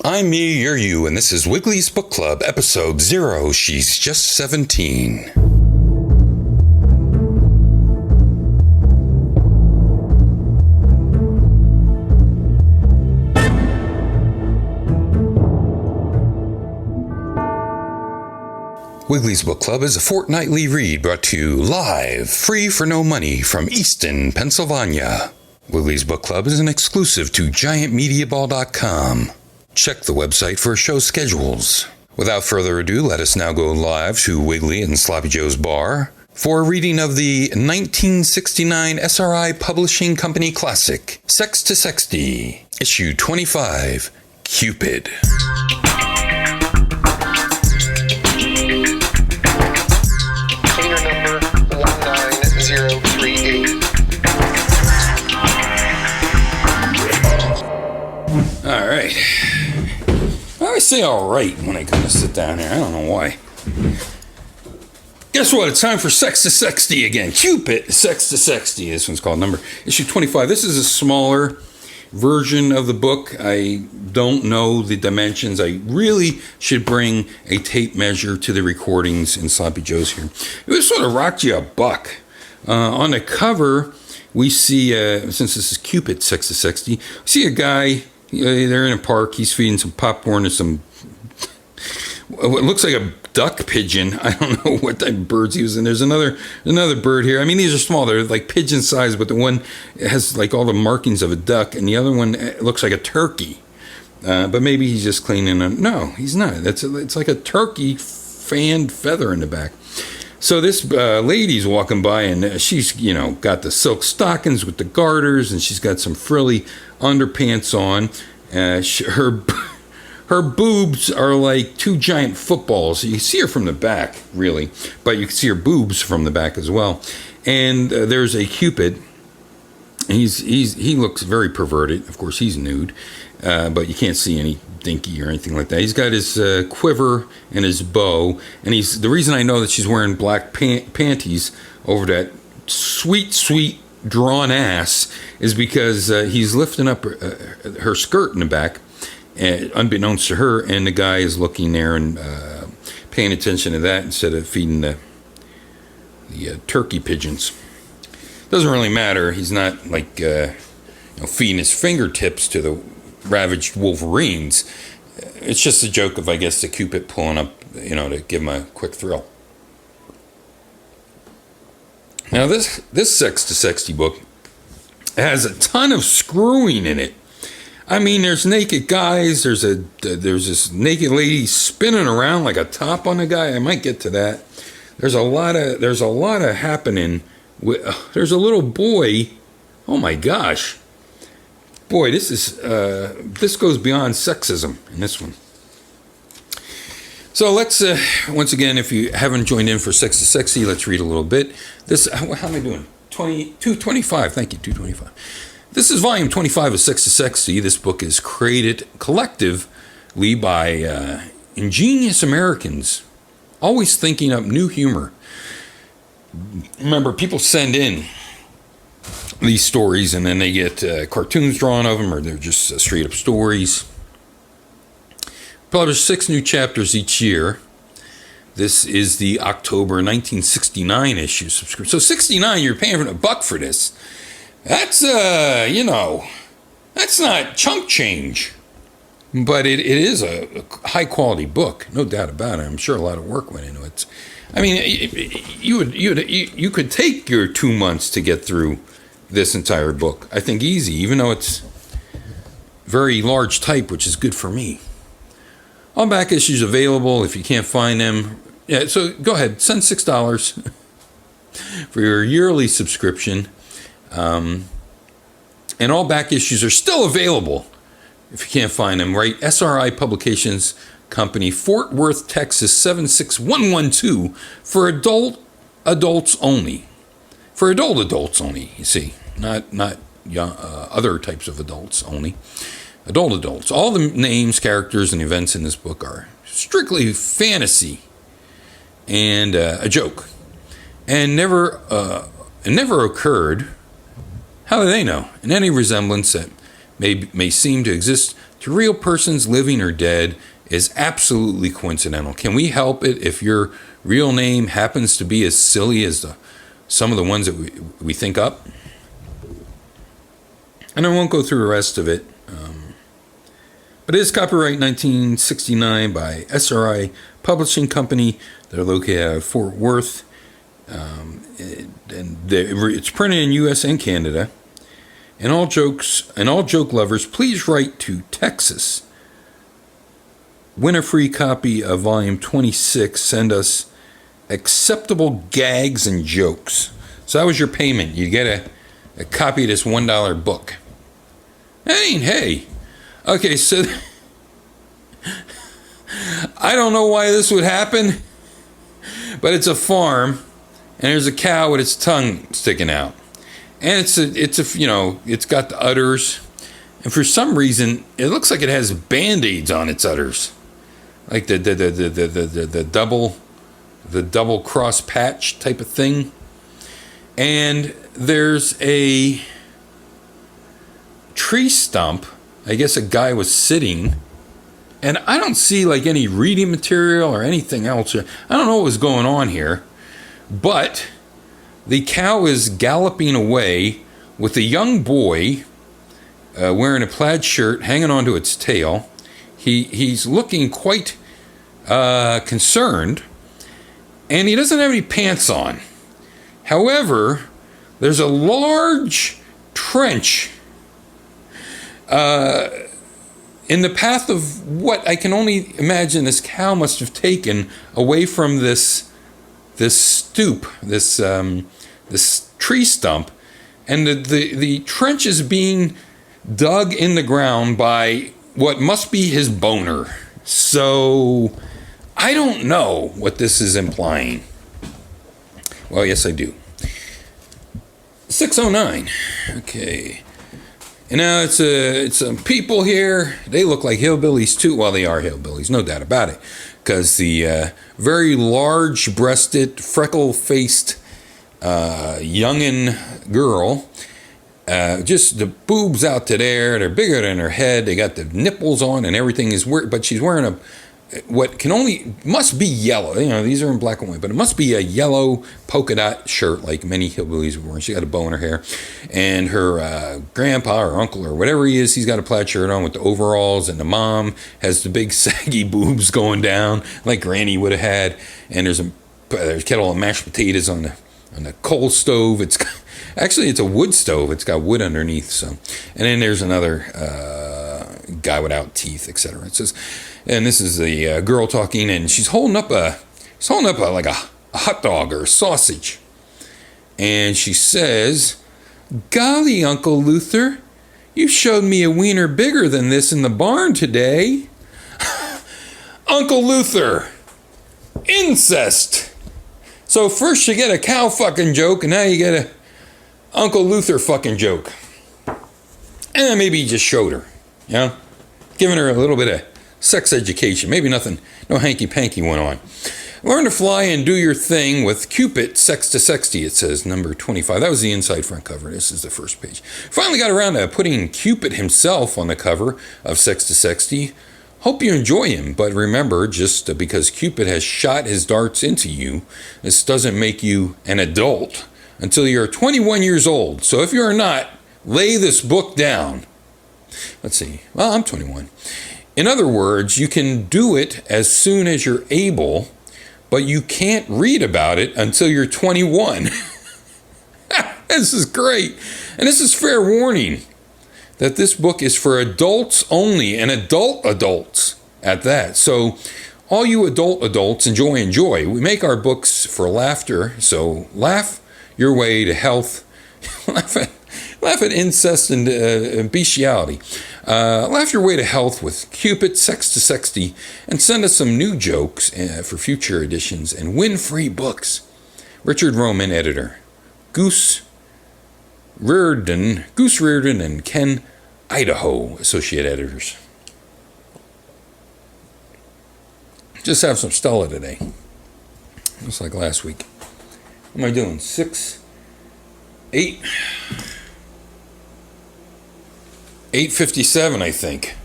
I'm me, you're you, and this is Wiggly's Book Club, episode 0, She's Just 17. Wiggly's Book Club is a fortnightly read brought to you live, free for no money, from Easton, Pennsylvania. Wiggly's Book Club is an exclusive to giantmediaball.com. Check the website for show schedules. Without further ado, let us now go live to Wiggly and Sloppy Joe's bar for a reading of the 1969 SRI Publishing Company classic, Sexty, issue 25, Cupid. Cleaner number 19038. All right. I always say all right when I come to sit down here. I don't know why. Guess what? It's time for Sexty again. Cupid, Sexty. This one's called number issue 25. This is a smaller version of the book. I don't know the dimensions. I really should bring a tape measure to the recordings in Sloppy Joe's here. It was sort of rocked you a buck. On the cover, we see, since this is Cupid, Sexty, we see a guy. They're in a park. He's feeding some popcorn to some, what looks like a duck pigeon. I don't know what type of birds he was in. There's another bird here. I mean, these are small. They're like pigeon size, but the one has like all the markings of a duck, and the other one looks like a turkey. But maybe he's just cleaning them. No, he's not. It's like a turkey fanned feather in the back. So this lady's walking by, and she's, got the silk stockings with the garters, and she's got some frilly underpants on. Her boobs are like two giant footballs. You see her from the back, really, but you can see her boobs from the back as well. And there's a Cupid. He looks very perverted. Of course, he's nude, but you can't see any dinky or anything like that. He's got his quiver and his bow, and the reason I know that she's wearing black panties over that sweet drawn ass is because he's lifting up her skirt in the back, unbeknownst to her, and the guy is looking there and paying attention to that instead of feeding the turkey pigeons. Doesn't really matter. He's not like feeding his fingertips to the ravaged wolverines. It's just a joke of, I guess, the Cupid pulling up, to give him a quick thrill. Now, this Sexty book has a ton of screwing in it. I mean, there's naked guys. There's this naked lady spinning around like a top on a guy. I might get to that. There's a lot of happening. There's a little boy. Oh my gosh. Boy, this goes beyond sexism in this one. So let's, once again, if you haven't joined in for Sexty, let's read a little bit. How am I doing? 225, thank you, 225. This is volume 25 of Sexty. This book is created collectively by ingenious Americans, always thinking up new humor. Remember, people send in these stories, and then they get cartoons drawn of them, or they're just straight up stories. Publish 6 new chapters each year. This is the October 1969 issue subscription. So 69, you're paying $1 for this. That's that's not chump change, but it is a high quality book, no doubt about it. I'm sure a lot of work went into it. I mean, you could take your 2 months to get through this entire book. I think easy, even though it's very large type, which is good for me. All back issues available if you can't find them. Yeah, so go ahead, send $6 for your yearly subscription. And all back issues are still available if you can't find them. Right, SRI Publications Company, Fort Worth, Texas 76112, for adults only. For adults only, you see, not young, other types of adults only. Adults. All the names, characters, and events in this book are strictly fantasy and a joke, and never occurred. How do they know? And any resemblance that may seem to exist to the real person's living or dead is absolutely coincidental. Can we help it if your real name happens to be as silly as some of the ones that we think up? And I won't go through the rest of it. But it is copyright 1969 by SRI Publishing Company. They're located out of Fort Worth. It's printed in U.S. and Canada. And all joke lovers, please write to Texas. Win a free copy of volume 26. Send us acceptable gags and jokes. So that was your payment. You get a copy of this $1 book. Hey. Okay, so I don't know why this would happen, but it's a farm, and there's a cow with its tongue sticking out, and it's got the udders, and for some reason it looks like it has band-aids on its udders, like the double cross patch type of thing, and there's a tree stump. I guess a guy was sitting, and I don't see like any reading material or anything else. I don't know what was going on here, but the cow is galloping away with a young boy wearing a plaid shirt hanging onto its tail. He's looking quite concerned, and he doesn't have any pants on. However, there's a large trench in the path of what I can only imagine this cow must have taken away from this stoop, this tree stump, and the trench is being dug in the ground by what must be his boner. So I don't know what this is implying. Well, yes, I do. 609. Okay. And now it's some people here. They look like hillbillies too. Well, they are hillbillies, no doubt about it. Because the very large-breasted, freckle-faced youngin' girl, just the boobs out to there. They're bigger than her head. They got the nipples on and everything is weird. But she's wearing must be yellow. These are in black and white, but it must be a yellow polka dot shirt like many hillbillies were wearing. She got a bow in her hair, and her grandpa or uncle or whatever he is, he's got a plaid shirt on with the overalls, and the mom has the big saggy boobs going down like Granny would have had. And there's a kettle of mashed potatoes on the coal stove. It's a wood stove. It's got wood underneath. So, and then there's another guy without teeth, etc. It says. And this is the girl talking, and she's holding up a hot dog or a sausage. And she says, "Golly, Uncle Luther, you showed me a wiener bigger than this in the barn today." Uncle Luther, incest. So first you get a cow fucking joke, and now you get a Uncle Luther fucking joke. And maybe he just showed her, giving her a little bit of sex education. Maybe nothing, no hanky-panky went on. Learn to fly and do your thing with Cupid, Sexty, it says, number 25. That was the inside front cover. This is the first page. Finally got around to putting Cupid himself on the cover of Sexty. Hope you enjoy him, but remember, just because Cupid has shot his darts into you, this doesn't make you an adult until you're 21 years old. So if you're not, lay this book down. Let's see. Well, I'm 21. In other words, you can do it as soon as you're able, but you can't read about it until you're 21. This is great. And this is fair warning that this book is for adults only, and adults at that. So all you adults, enjoy. We make our books for laughter, so laugh your way to health. Laugh at incest and bestiality. Laugh your way to health with Cupid, Sexty, and send us some new jokes for future editions and win free books. Richard Roman, editor. Goose Reardon and Ken Idaho, associate editors. Just have some Stella today. Just like last week. What am I doing? 6, 8... 8:57, I think.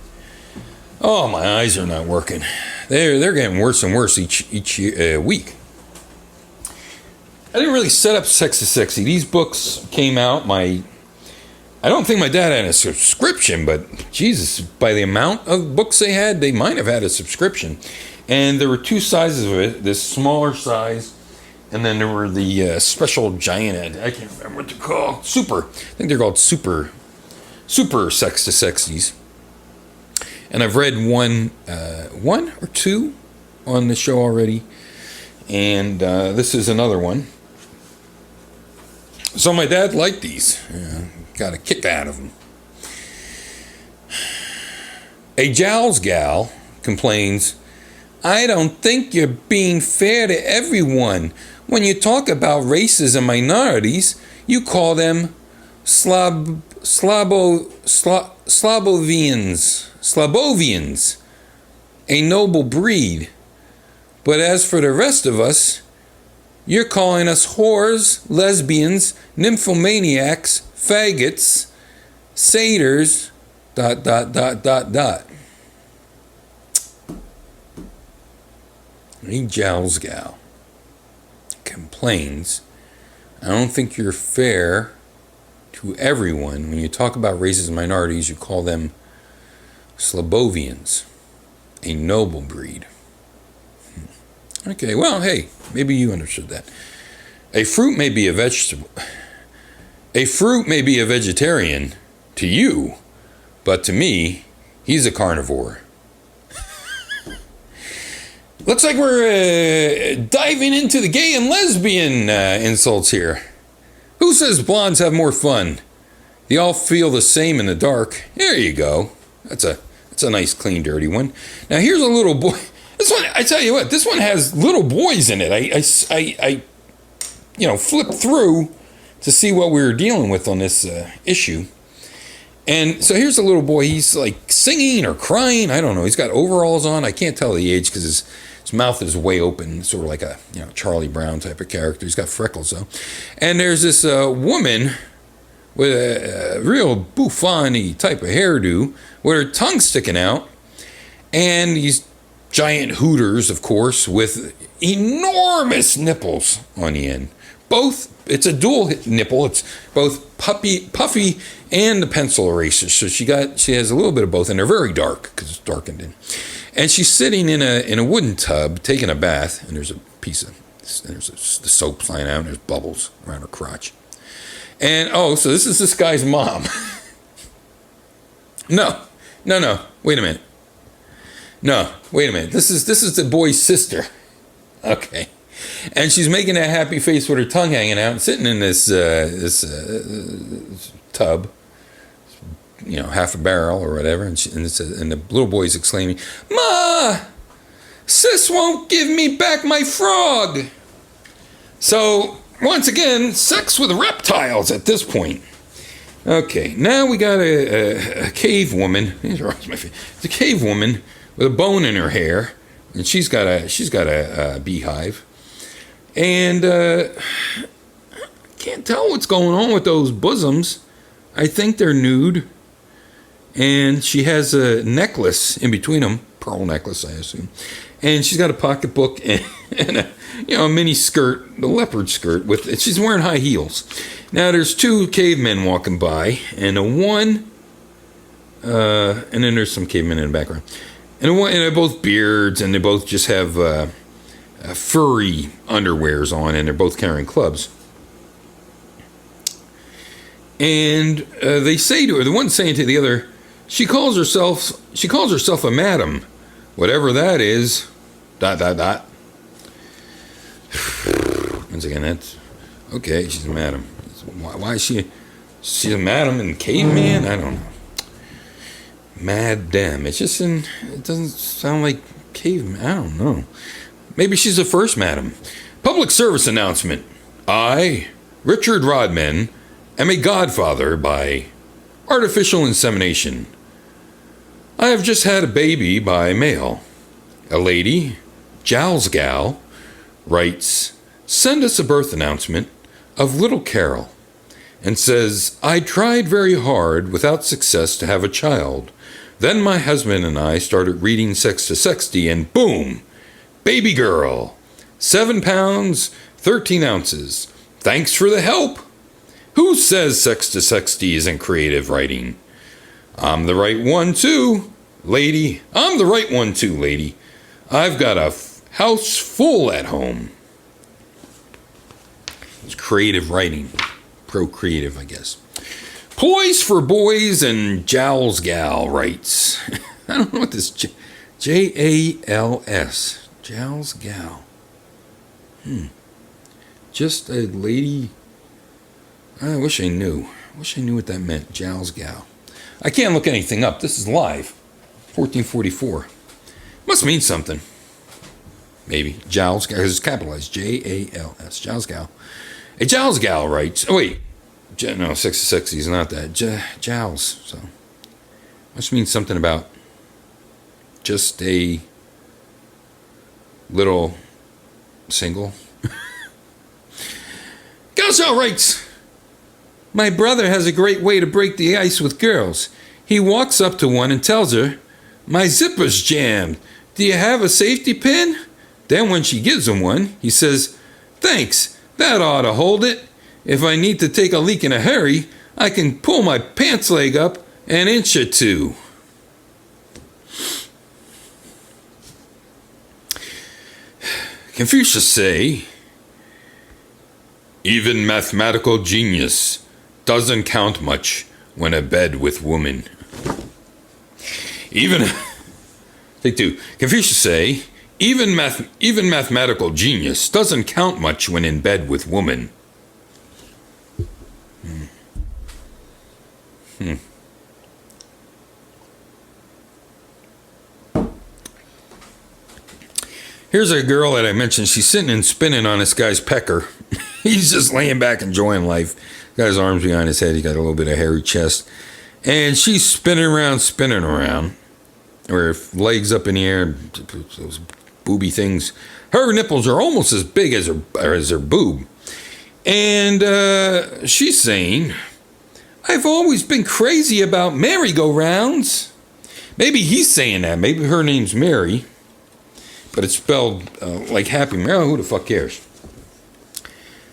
Oh, my eyes are not working. They're getting worse and worse each week. I didn't really set up Sexty. These books came out. I don't think my dad had a subscription, but Jesus, by the amount of books they had, they might have had a subscription. And there were two sizes of it: this smaller size, and then there were the special giant. I can't remember what they're called. Super. I think they're called Super Sexties. And I've read one or two on the show already, and this is another one. So my dad liked these. Got a kick out of them. A Jowls gal complains, "I don't think you're being fair to everyone. When you talk about races and minorities, you call them Slabovians, a noble breed. But as for the rest of us, you're calling us whores, lesbians, nymphomaniacs, faggots, satyrs, ... A Jowls gal complains, "I don't think you're fair to everyone. When you talk about races and minorities, you call them Slabovians, a noble breed." Okay, well, hey, maybe you understood that. A fruit may be a vegetable. A fruit may be a vegetarian to you, but to me, he's a carnivore. Looks like we're diving into the gay and lesbian insults here. Who says blondes have more fun? They all feel the same in the dark. There you go. That's a nice, clean, dirty one. Now here's a little boy. This one, I tell you what, this one has little boys in it. I flipped through to see what we were dealing with on this issue. And so here's a little boy. He's like singing or crying. I don't know. He's got overalls on. I can't tell the age because his mouth is way open, sort of like a Charlie Brown type of character. He's got freckles though. And there's this woman with a real bouffon-y type of hairdo with her tongue sticking out, and these giant hooters, of course, with enormous nipples on the end. It's a dual nipple. It's both puffy and the pencil eraser. So she has a little bit of both, and they're very dark because it's darkened in. And she's sitting in a wooden tub taking a bath, and there's the soap flying out, and there's bubbles around her crotch. And so this guy's mom. No, wait a minute. This is the boy's sister. Okay. And she's making that happy face with her tongue hanging out and sitting in this tub, half a barrel or whatever. And the little boy's exclaiming, "Ma! Sis won't give me back my frog!" So, once again, sex with reptiles at this point. Okay, now we got a cave woman. It's a cave woman with a bone in her hair, and she's got a beehive. And can't tell what's going on with those bosoms. I think they're nude. And she has a necklace in between them, pearl necklace, I assume. And she's got a pocketbook and a mini skirt, the leopard skirt. She's wearing high heels. Now there's two cavemen walking by, and and then there's some cavemen in the background. And they're both beards, and they both just have furry underwears on, and they're both carrying clubs. And they say to her, the one's saying to the other, she calls herself a madam, whatever that is. ... Once again, that's okay. She's a madam. Why is she's a madam and caveman? I don't know. Madam. It doesn't sound like caveman. I don't know. Maybe she's the first madam. Public service announcement. I, Richard Rodman, am a godfather by artificial insemination. I have just had a baby by mail. A lady, Jowls gal, writes, "Send us a birth announcement of little Carol," and says, "I tried very hard without success to have a child. Then my husband and I started reading Sexty, and boom, baby girl, 7 pounds, 13 ounces. Thanks for the help. Who says Sexty isn't creative writing? I'm the right one too, lady. I'm the right one too, lady. I've got a house full at home. It's creative writing. Procreative, I guess. Ploys for boys and Jowls gal writes. I don't know what this Jals. Jowls gal. Just a lady. I wish I knew. I wish I knew what that meant. Jowls gal. I can't look anything up. This is live. 1444. Must mean something. Maybe. Jowls gal. It's capitalized. Jals. Jowls gal. A Jowls gal writes. Oh, wait. No, sexy is not that. Jowls. So. Must mean something about just a little single. Galshaw writes, my brother has a great way to break the ice with girls. He walks up to one and tells her, my zipper's jammed. Do you have a safety pin? Then when she gives him one, he says, thanks, that ought to hold it. If I need to take a leak in a hurry, I can pull my pants leg up an inch or two. Confucius say, even mathematical genius doesn't count much when abed with woman. Take two. Confucius say, even mathematical genius doesn't count much when in bed with woman. Here's a girl that I mentioned. She's sitting and spinning on this guy's pecker. He's just laying back enjoying life. Got his arms behind his head. He's got a little bit of hairy chest. And she's spinning around. Her legs up in the air. Those booby things. Her nipples are almost as big as her boob. And she's saying, I've always been crazy about merry-go-rounds. Maybe he's saying that. Maybe her name's Mary. But it's spelled like Happy Mary. Oh, who the fuck cares?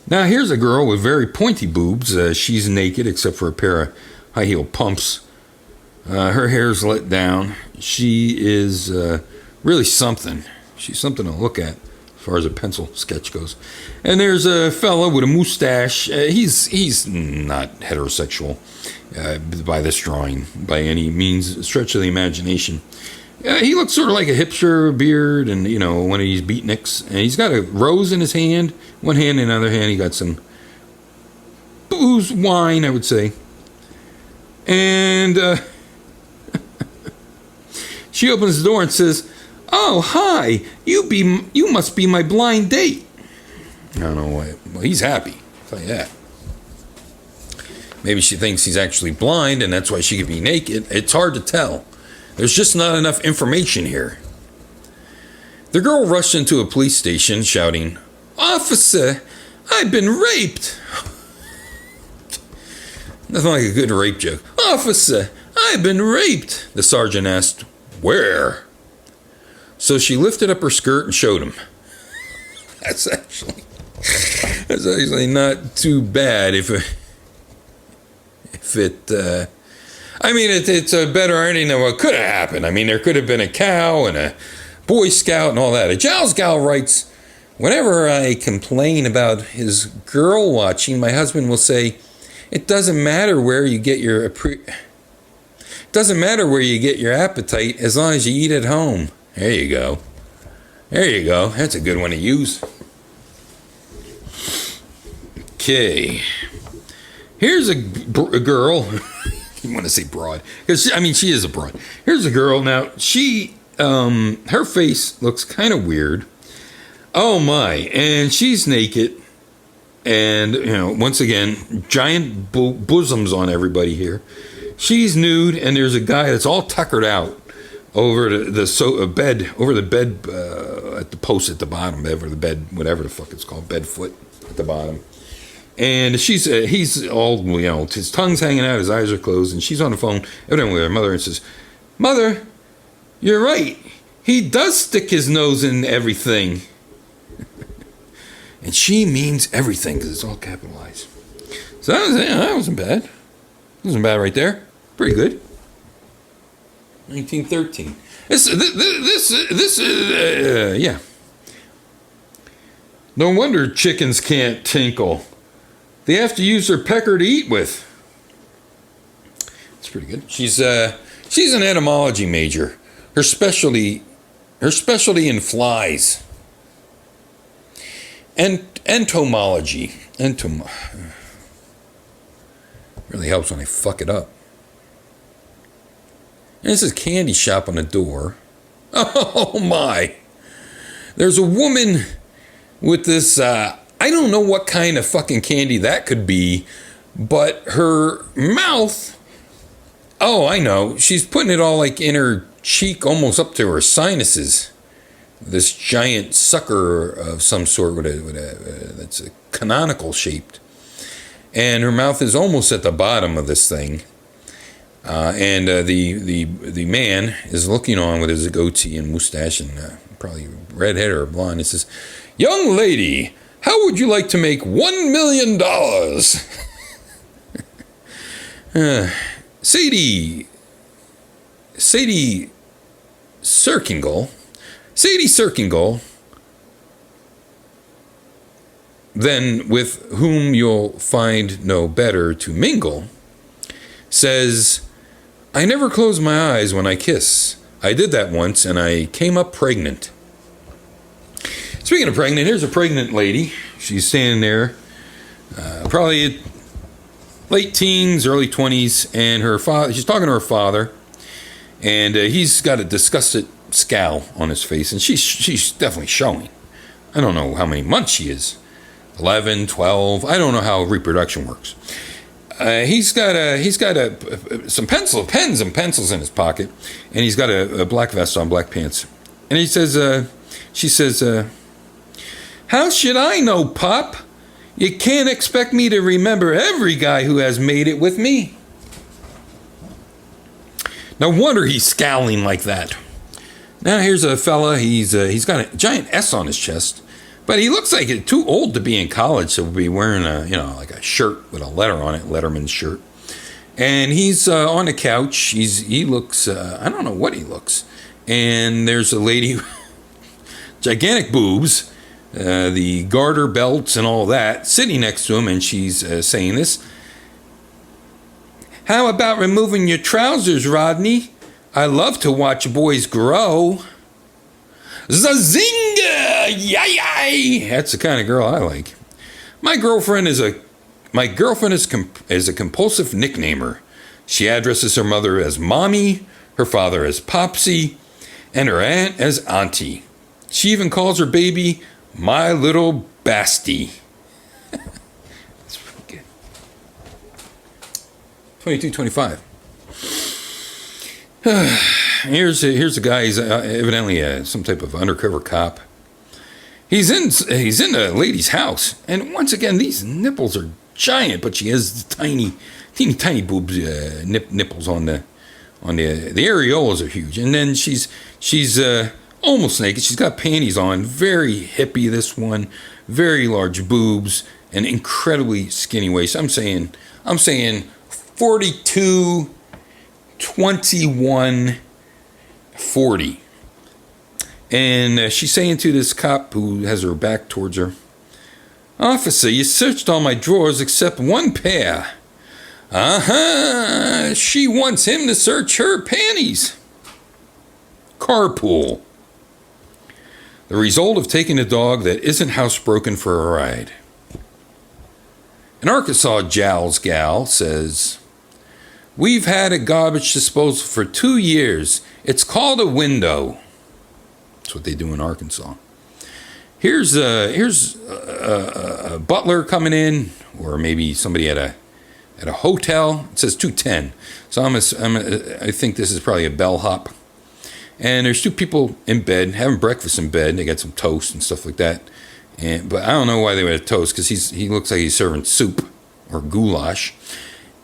Now, here's a girl with very pointy boobs. She's naked except for a pair of high-heel pumps. Her hair's let down. She is really something. She's something to look at as far as a pencil sketch goes. And there's a fella with a mustache. He's not heterosexual by this drawing, by any means, stretch of the imagination. He looks sort of like a hipster, beard, and, one of these beatniks. And he's got a rose in his hand. One hand, in the other hand, he got some booze, wine, I would say. And she opens the door and says, oh, hi, you must be my blind date. I don't know why. Well, he's happy. I'll tell you that. Maybe she thinks he's actually blind, and that's why she could be naked. It's hard to tell. There's just not enough information here. The girl rushed into a police station shouting, Officer, I've been raped. Nothing like a good rape joke. Officer, I've been raped. The sergeant asked, where? So she lifted up her skirt and showed him. That's actually not too bad it's a better ending than what could have happened. I mean, there could have been a cow and a Boy Scout and all that. A Jowls gal writes, whenever I complain about his girl watching, my husband will say, it doesn't matter where you get your appetite as long as you eat at home. There you go. That's a good one to use. Okay. Here's a girl. You want to say broad, because she is a broad. Here's a girl. Now she, her face looks kind of weird. Oh my! And she's naked, and once again, giant bosoms on everybody here. She's nude, and there's a guy that's all tuckered out over the bed at the post at the bottom, over the bed, whatever the fuck it's called, bed foot at the bottom. And he's all, his tongue's hanging out, his eyes are closed, and she's on the phone, evidently with her mother, and says, Mother, you're right. He does stick his nose in everything. And she means everything because it's all capitalized. So that wasn't bad. Wasn't bad right there. Pretty good. 1913. Yeah. No wonder chickens can't tinkle. They have to use their pecker to eat with. It's pretty good. She's an entomology major. Her specialty in flies. Entomology. Really helps when I fuck it up. And this is candy shop on the door. Oh my. There's a woman with this, I don't know what kind of fucking candy that could be, but her mouth, oh, I know. She's putting it all like in her cheek, almost up to her sinuses. This giant sucker of some sort that's a canonical shaped. And her mouth is almost at the bottom of this thing. And the man is looking on with his goatee and mustache and probably redhead or blonde. He says, "Young lady, how would you like to make $1 million? Sadie Serkingle, then with whom you'll find no better to mingle, says, I never close my eyes when I kiss. I did that once and I came up pregnant." Speaking of pregnant, here's a pregnant lady. She's standing there, probably late teens, early 20s, and her father. She's talking to her father, and he's got a disgusted scowl on his face, and she's definitely showing. I don't know how many months she is, 11, 12. I don't know how reproduction works. He's got some pens and pencils in his pocket, and he's got a black vest on, black pants, and he says, she says, "How should I know, Pop? You can't expect me to remember every guy who has made it with me." No wonder he's scowling like that. Now here's a fella. He's got a giant S on his chest, but he looks like he's too old to be in college, so he'll be wearing like a shirt with a letter on it, Letterman's shirt. And he's on the couch. He looks, I don't know what he looks. And there's a lady, gigantic boobs, the garter belts and all that, sitting next to him, and she's saying this. "How about removing your trousers, Rodney? I love to watch boys grow." Zazinga! Yay! That's the kind of girl I like. My girlfriend is a compulsive nicknamer. She addresses her mother as Mommy, her father as Popsy, and her aunt as Auntie. She even calls her baby My Little Basti. That's pretty good. 22-25. Here's a guy. He's evidently some type of undercover cop. He's in a lady's house, and once again, these nipples are giant, but she has teeny boobs, nipples on the areolas are huge, and then she's almost naked. She's got panties on, very hippie. This one, very large boobs, and incredibly skinny waist. I'm saying 42, 21, 40. And she's saying to this cop who has her back towards her, "Officer, you searched all my drawers except one pair." Uh-huh. She wants him to search her panties. Carpool. The result of taking a dog that isn't housebroken for a ride. An Arkansas Jowls gal says, "We've had a garbage disposal for 2 years. It's called a window." That's what they do in Arkansas. Here's a butler coming in, or maybe somebody at a hotel. It says 210, so I think this is probably a bellhop. And there's 2 people in bed having breakfast in bed. They got some toast and stuff like that. But I don't know why they would have toast, because he looks like he's serving soup or goulash.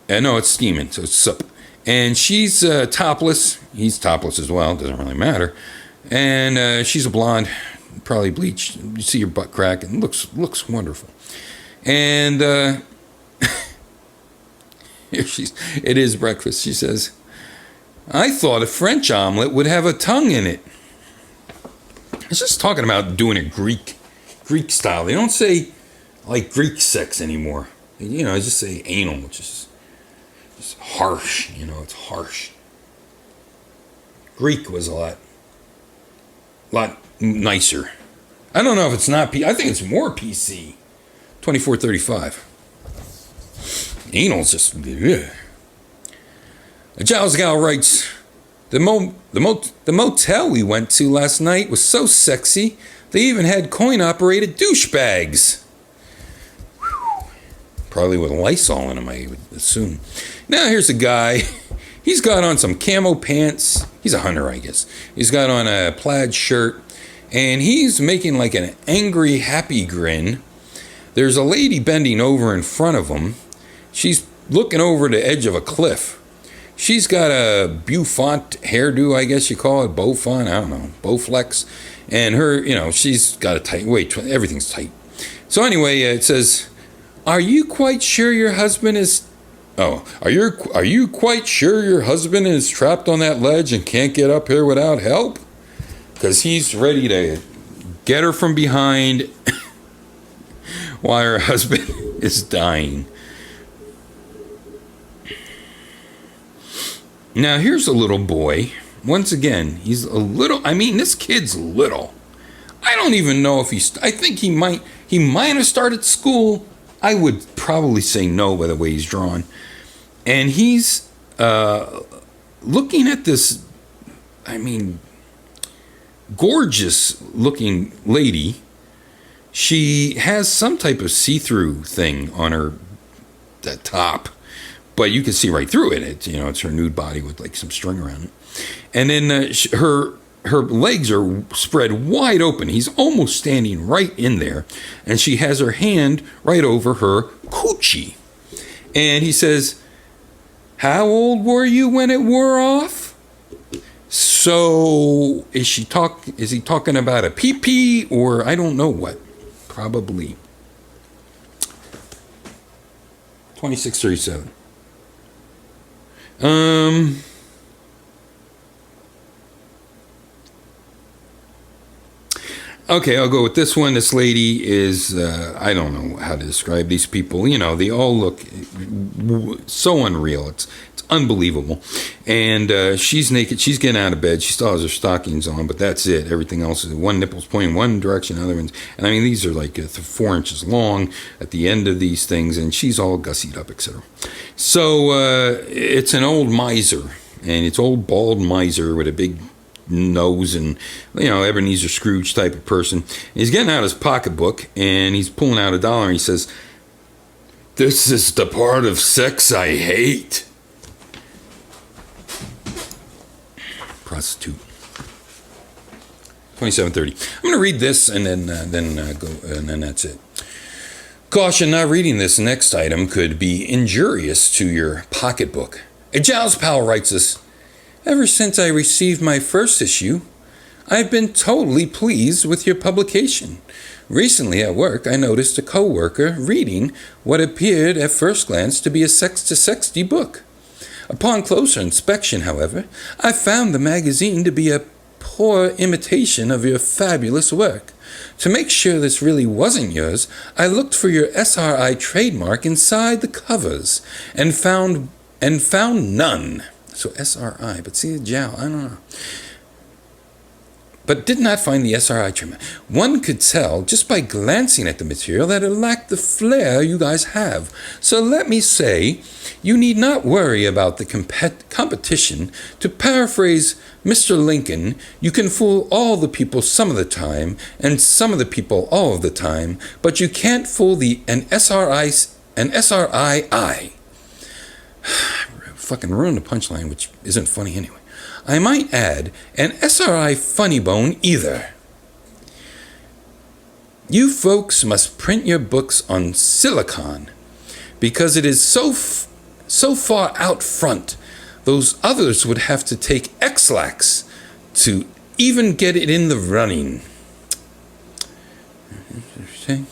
No, it's steaming, so it's soup. And she's topless. He's topless as well. Doesn't really matter. And she's a blonde, probably bleached. You see her butt crack, and looks wonderful. And here it is breakfast. She says, I thought a French omelet would have a tongue in it. It's just talking about doing it Greek style. They don't say like Greek sex anymore. You know, I just say anal, which is just harsh. You know, it's harsh. Greek was a lot nicer. I don't know if it's not I think it's more PC. 2435. Anal's just. Ugh. Giles Gal writes, the motel we went to last night was so sexy, they even had coin-operated douchebags. Probably with Lysol in them, I would assume. Now here's a guy. He's got on some camo pants. He's a hunter, I guess. He's got on a plaid shirt, and he's making like an angry, happy grin. There's a lady bending over in front of him. She's looking over the edge of a cliff. She's got a bouffant hairdo, I guess you call it, Beaufont, I don't know, Beauflex. And her, you know, she's got a tight, everything's tight. So anyway, it says, are you quite sure your husband is trapped on that ledge and can't get up here without help? Because he's ready to get her from behind while her husband is dying. Now, here's a little boy. Once again, he's a little, this kid's little. I don't even know if I think he might have started school. I would probably say no by the way he's drawn. And he's looking at this, gorgeous looking lady. She has some type of see-through thing on her top. But you can see right through it. It's her nude body with like some string around it. And then her legs are spread wide open. He's almost standing right in there. And she has her hand right over her coochie. And he says, how old were you when it wore off? So is he talking about a pee-pee or I don't know what? Probably. 2637. Okay, I'll go with this one. This lady is, I don't know how to describe these people. They all look so unreal. It's unbelievable. And she's naked. She's getting out of bed. She still has her stockings on, but that's it. Everything else is one nipple's pointing one direction, other ones. And these are like 4 inches long at the end of these things, and she's all gussied up, etc. So it's an old miser, and it's old bald miser with a big nose and, Ebenezer Scrooge type of person. He's getting out his pocketbook, and he's pulling out $1, and he says, this is the part of sex I hate. Prostitute. 2730. I'm going to read this and then go, and then that's it. Caution, not reading this next item could be injurious to your pocketbook. A Giles Powell writes this, ever since I received my first issue, I've been totally pleased with your publication. Recently at work, I noticed a co-worker reading what appeared at first glance to be a Sexty book. Upon closer inspection, however, I found the magazine to be a poor imitation of your fabulous work. To make sure this really wasn't yours, I looked for your SRI trademark inside the covers and found none. So SRI, but see the jowl, I don't know. But did not find the SRI trademark. One could tell just by glancing at the material that it lacked the flair you guys have. So let me say, you need not worry about the competition. To paraphrase Mr. Lincoln, you can fool all the people some of the time, and some of the people all of the time, but you can't fool an SRI. Fucking ruined the punchline, which isn't funny anyway. I might add, an SRI funny bone either. You folks must print your books on silicon because it is so far out front. those others would have to take X-lax to even get it in the running. Interesting.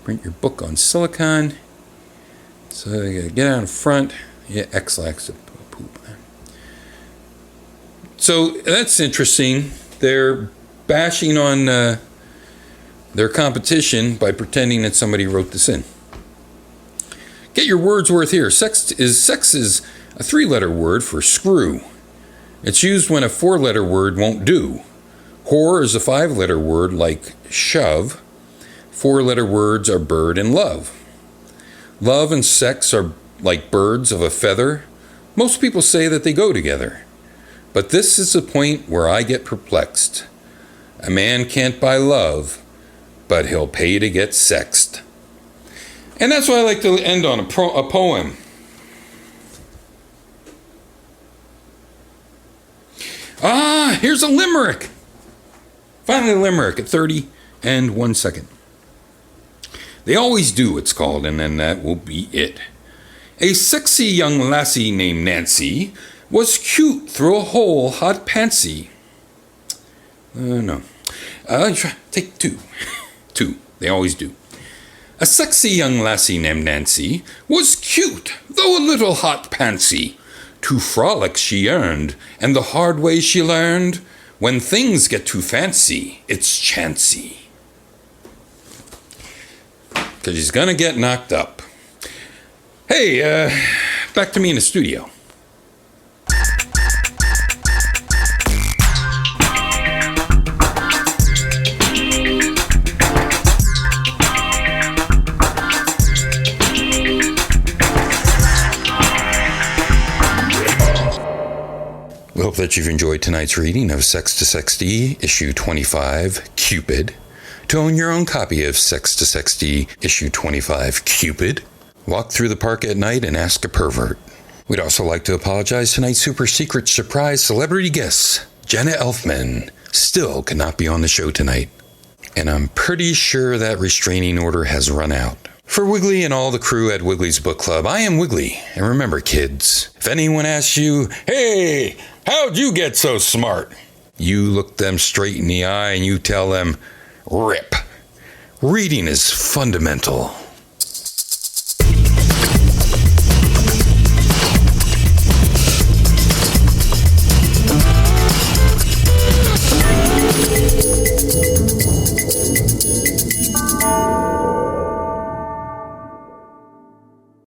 Print your book on silicon. So you gotta get out in front. Yeah, X-lax. Poop. So that's interesting. They're bashing on their competition by pretending that somebody wrote this in. Get your words worth here. Sex is a 3-letter word for screw. It's used when a 4-letter word won't do. Whore is a 5-letter word like shove. 4-letter words are bird and love. Love and sex are like birds of a feather. Most people say that they go together. But this is the point where I get perplexed. A man can't buy love, but he'll pay to get sexed. And that's why I like to end on a poem. Here's a limerick. Finally a limerick at 30 and 1 second. They always do, it's called, and then that will be it. A sexy young lassie named Nancy was cute through a whole hot pantsy. No. Take 2. 2. They always do. A sexy young lassie named Nancy was cute, though a little hot pantsy. To frolic she yearned, and the hard way she learned, when things get too fancy, it's chancy. 'Cause she's gonna get knocked up. Hey, back to me in the studio. We hope that you've enjoyed tonight's reading of Sex to Sexty, issue 25, Cupid. To own your own copy of Sex to Sexty, issue 25, Cupid, walk through the park at night and ask a pervert. We'd also like to apologize to tonight's super secret surprise celebrity guest, Jenna Elfman, still cannot be on the show tonight. And I'm pretty sure that restraining order has run out. For Wiggly and all the crew at Wiggly's Book Club, I am Wiggly. And remember, kids, if anyone asks you, "Hey, how'd you get so smart?" you look them straight in the eye and you tell them, "Rip. Reading is fundamental."